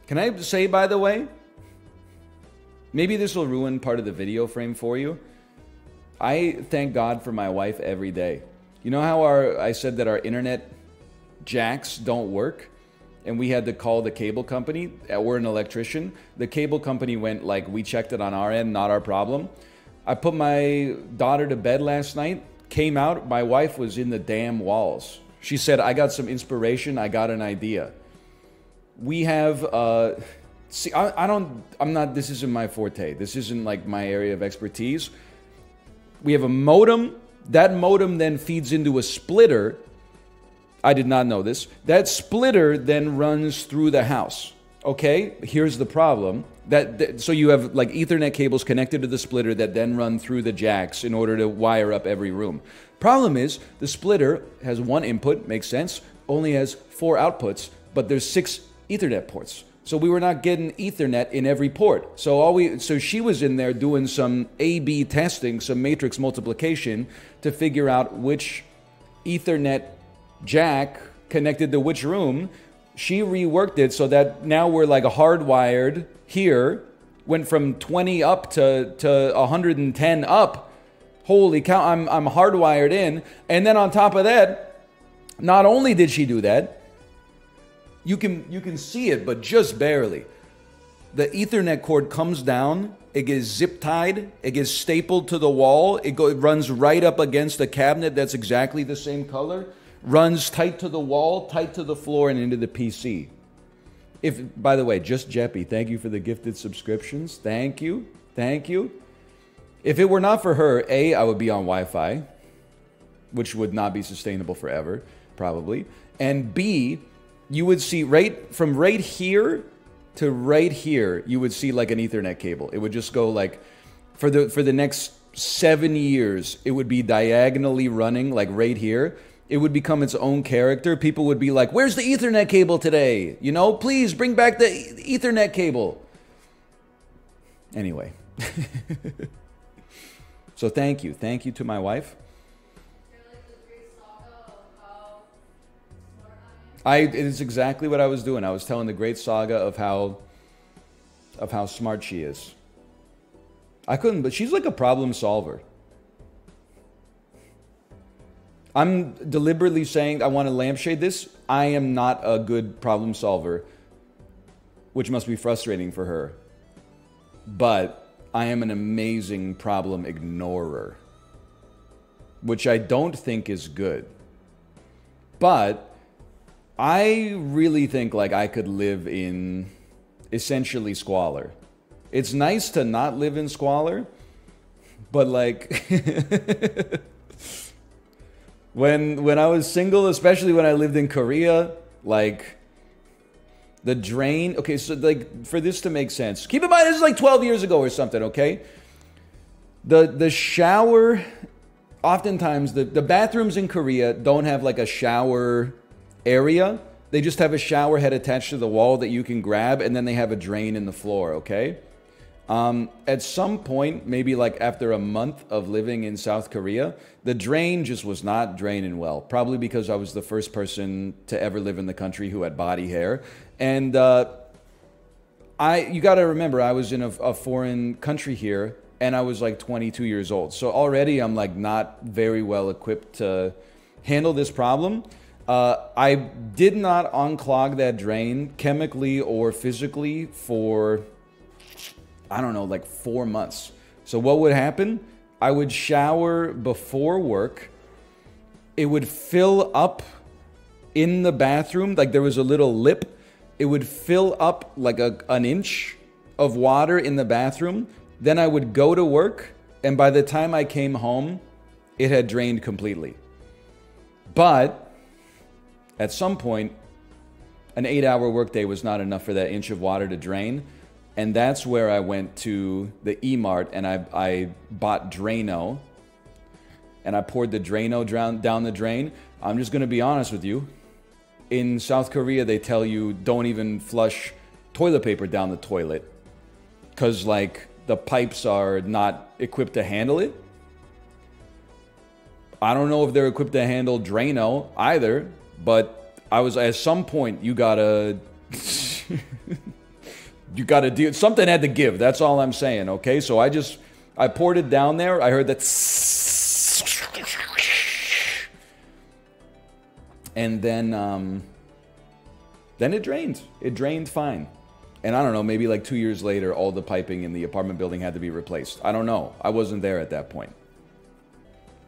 Can I say, by the way, maybe this will ruin part of the video frame for you. I thank God for my wife every day. You know how I said that our internet jacks don't work? And we had to call the cable company. We're an electrician. The cable company went like, we checked it on our end, not our problem. I put my daughter to bed last night, came out, my wife was in the damn walls. She said, I got some inspiration, I got an idea. We have, see, I'm not, this isn't my forte. This isn't like my area of expertise. We have a modem. That modem then feeds into a splitter. I did not know this. That splitter then runs through the house. Okay, here's the problem. So you have like Ethernet cables connected to the splitter that then run through the jacks in order to wire up every room. Problem is, the splitter has one input, makes sense, only has 4 outputs, but there's 6 Ethernet ports. So we were not getting Ethernet in every port. So she was in there doing some A/B testing, some matrix multiplication to figure out which Ethernet jack connected to which room. She reworked it so that now we're like hardwired here, went from 20 up to 110 up. Holy cow, I'm hardwired in. And then on top of that, not only did she do that, you can see it, but just barely. The Ethernet cord comes down, it gets zip tied, it gets stapled to the wall, it runs right up against a cabinet that's exactly the same color, runs tight to the wall, tight to the floor, and into the PC. By the way, just Jeppy, thank you for the gifted subscriptions. Thank you. Thank you. If it were not for her, A, I would be on Wi-Fi, which would not be sustainable forever, probably. And B, you would see from right here to right here, you would see like an Ethernet cable. It would just go like, for the next 7 years, it would be diagonally running like right here. It would become its own character. People would be like, where's the Ethernet cable today? You know, please bring back the Ethernet cable. Anyway. So thank you. Thank you to my wife. It is exactly what I was doing. I was telling the great saga of how smart she is. I couldn't, but she's like a problem solver. I'm deliberately saying I want to lampshade this. I am not a good problem solver, which must be frustrating for her. But I am an amazing problem ignorer, which I don't think is good. But I really think like I could live in essentially squalor. It's nice to not live in squalor, but like when I was single, especially when I lived in Korea, like the drain, okay, so like for this to make sense, keep in mind this is like 12 years ago or something, okay? The shower, oftentimes the bathrooms in Korea don't have like a shower area. They just have a shower head attached to the wall that you can grab, and then they have a drain in the floor, okay? At some point, maybe like after a month of living in South Korea, the drain just was not draining well. Probably because I was the first person to ever live in the country who had body hair. And you got to remember, I was in a foreign country here, and I was like 22 years old. So already I'm like not very well equipped to handle this problem. I did not unclog that drain chemically or physically for, I don't know, like 4 months. So what would happen? I would shower before work. It would fill up in the bathroom. Like there was a little lip. It would fill up like an inch of water in the bathroom. Then I would go to work. And by the time I came home, it had drained completely. But at some point, an 8-hour workday was not enough for that inch of water to drain. And that's where I went to the E-Mart and I bought Drano. And I poured the Drano down the drain. I'm just going to be honest with you. In South Korea, they tell you don't even flush toilet paper down the toilet. Because, like, the pipes are not equipped to handle it. I don't know if they're equipped to handle Drano either. But at some point, you gotta... You got to deal. Something had to give. That's all I'm saying. Okay, so I poured it down there. I heard that, and then it drained. It drained fine. And I don't know, maybe like 2 years later, all the piping in the apartment building had to be replaced. I don't know. I wasn't there at that point.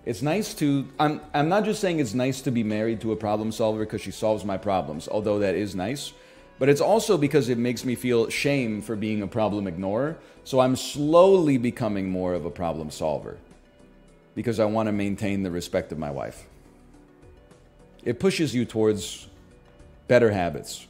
It's nice to, I'm not just saying it's nice to be married to a problem solver because she solves my problems, although that is nice. But it's also because it makes me feel shame for being a problem ignorer. So I'm slowly becoming more of a problem solver because I want to maintain the respect of my wife. It pushes you towards better habits.